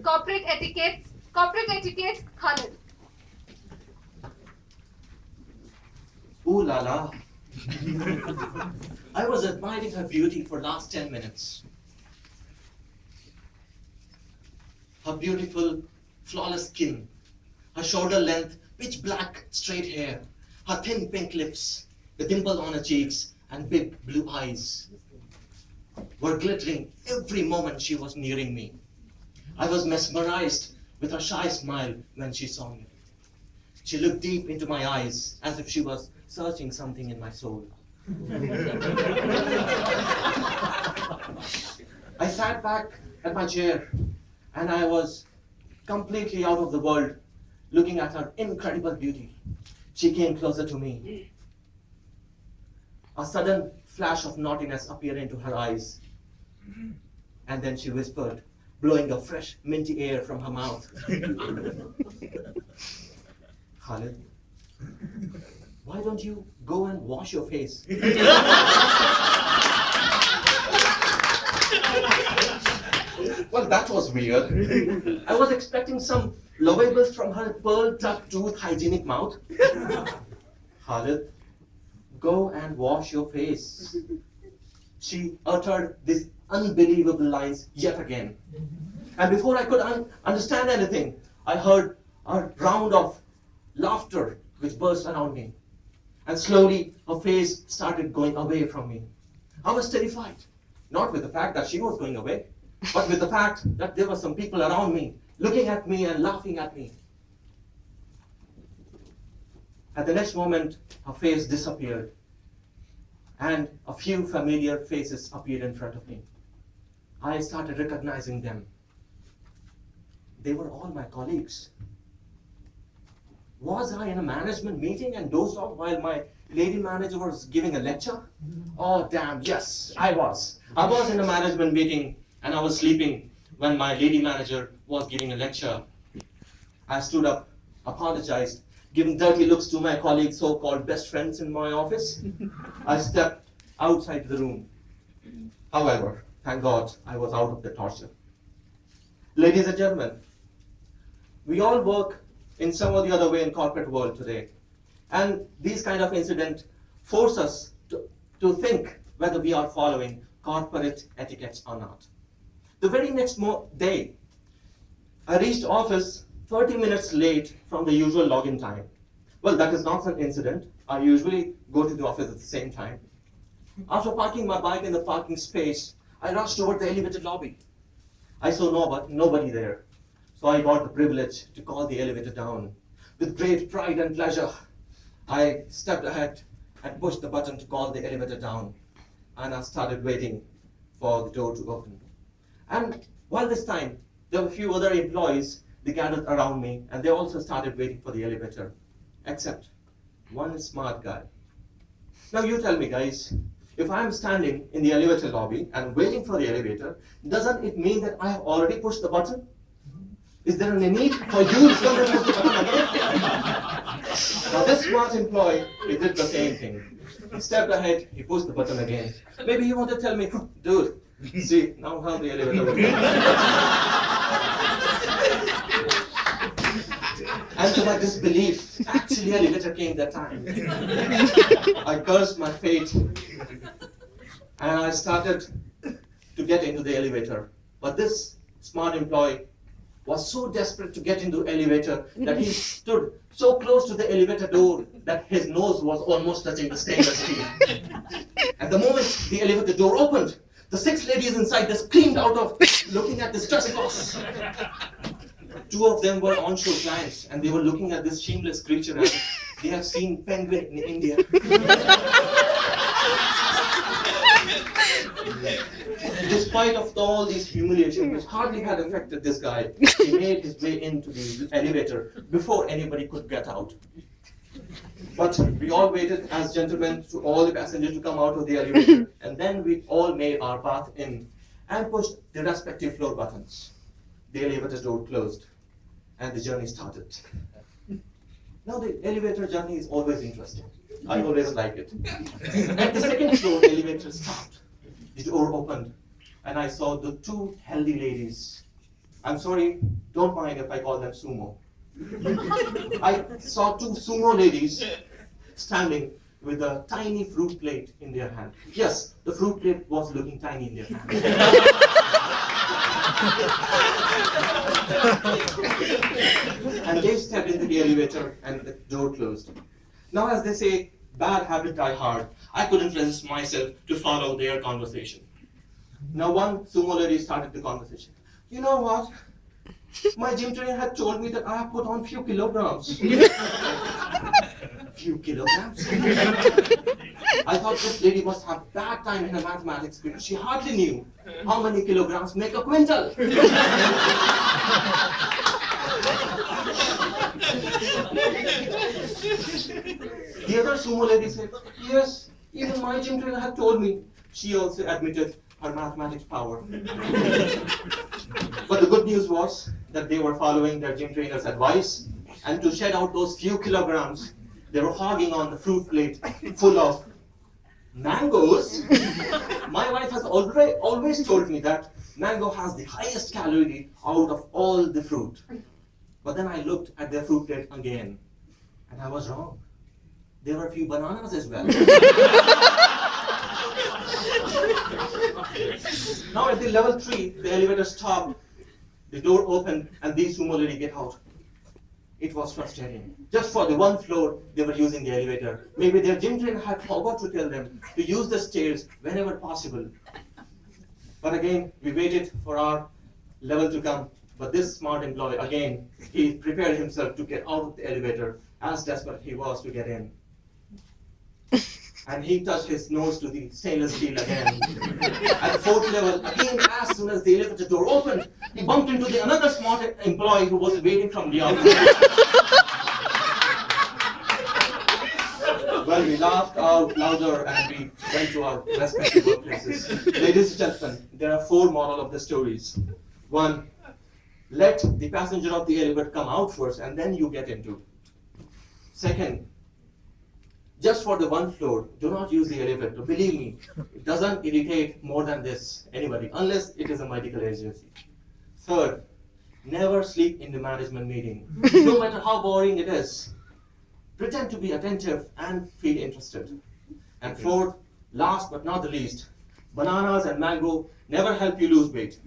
Corporate etiquette, Khalid. Ooh la la. I was admiring her beauty for last 10 minutes. Her beautiful, flawless skin, her shoulder length, pitch black, straight hair, her thin pink lips, the dimple on her cheeks, and big blue eyes were glittering every moment she was nearing me. I was mesmerized with her shy smile when she saw me. She looked deep into my eyes as if she was searching something in my soul. I sat back at my chair and I was completely out of the world looking at her incredible beauty. She came closer to me. A sudden flash of naughtiness appeared into her eyes. And then she whispered, blowing a fresh, minty air from her mouth. Khalid, why don't you go and wash your face? Well, that was weird. I was expecting some lovables from her pearl-tucked tooth hygienic mouth. Khalid, go and wash your face. She uttered these unbelievable lines yet again. And before I could understand anything, I heard a round of laughter which burst around me. And slowly, her face started going away from me. I was terrified, not with the fact that she was going away, but with the fact that there were some people around me, looking at me and laughing at me. At the next moment, her face disappeared, and a few familiar faces appeared in front of me. I started recognizing them. They were all my colleagues. Was I in a management meeting and dozed off while my lady manager was giving a lecture? Oh, damn, yes, I was. I was in a management meeting and I was sleeping when my lady manager was giving a lecture. I stood up, apologized, giving dirty looks to my colleagues, so-called best friends in my office. I stepped outside the room. However, thank God, I was out of the torture. Ladies and gentlemen, we all work in some or the other way in corporate world today. And these kind of incidents force us to think whether we are following corporate etiquettes or not. The very next day, I reached office 30 minutes late from the usual login time. Well, that is not an incident. I usually go to the office at the same time. After parking my bike in the parking space, I rushed over the elevator lobby. I saw nobody there. So I got the privilege to call the elevator down. With great pride and pleasure, I stepped ahead and pushed the button to call the elevator down. And I started waiting for the door to open. And while this time, there were a few other employees, they gathered around me, and they also started waiting for the elevator, except one smart guy. Now you tell me, guys, if I'm standing in the elevator lobby and waiting for the elevator, doesn't it mean that I have already pushed the button? Is there any need for you to come and push the button again? Now this smart employee, he did the same thing. He stepped ahead, he pushed the button again. Maybe you want to tell me, dude, see, now how the elevator works. And to my disbelief, actually the elevator came that time. I cursed my fate and I started to get into the elevator. But this smart employee was so desperate to get into the elevator that he stood so close to the elevator door that his nose was almost touching the stainless steel. At the moment the elevator door opened, the 6 ladies inside, they screamed out of looking at this trespass. 2 of them were onshore clients and they were looking at this shameless creature as they have seen penguin in India. Despite of all these humiliations, which hardly had affected this guy, he made his way into the elevator before anybody could get out. But we all waited as gentlemen to all the passengers to come out of the elevator, and then we all made our path in and pushed the respective floor buttons. The elevator door closed, and the journey started. Now the elevator journey is always interesting. I always like it. At the second floor, the elevator stopped. The door opened, and I saw the 2 healthy ladies I'm sorry, don't mind if I call them sumo. I saw two sumo ladies standing with a tiny fruit plate in their hand. Yes, the fruit plate was looking tiny in their hand. And they stepped into the elevator and the door closed. Now, as they say, bad habit die hard. I couldn't resist myself to follow their conversation. Now, one sumo lady started the conversation. You know what? My gym trainer had told me that I have put on few kilograms. Few kilograms? I thought this lady must have bad time in her mathematics because she hardly knew how many kilograms make a quintal. The other sumo lady said, yes, even my gym trainer had told me. She also admitted her mathematics power. But the good news was that they were following their gym trainer's advice, and to shed out those few kilograms, they were hogging on the fruit plate full of mangoes. My wife has always told me that mango has the highest calorie out of all the fruit. But then I looked at their fruit plate again, and I was wrong. There were a few bananas as well. Now at the level 3, the elevator stopped, the door opened, and these sumo ladies get out. It was frustrating. Just for the one floor, they were using the elevator. Maybe their gym trainer had forgot to tell them to use the stairs whenever possible. But again, we waited for our level to come. But this smart employee, again, he prepared himself to get out of the elevator, as desperate he was to get in. And he touched his nose to the stainless steel again. At the 4th level, again, as soon as the elevator door opened, he bumped into another smart employee who was waiting from the outside. Well, we laughed out louder and we went to our respective workplaces. Ladies and gentlemen, there are 4 morals of the stories. 1, let the passenger of the elevator come out first and then you get into. 2nd, just for the one floor, do not use the elevator. Believe me, it doesn't irritate more than this anybody, unless it is a medical agency. 3rd, never sleep in the management meeting, no matter how boring it is. Pretend to be attentive and feel interested. And 4th, last but not the least, bananas and mango never help you lose weight.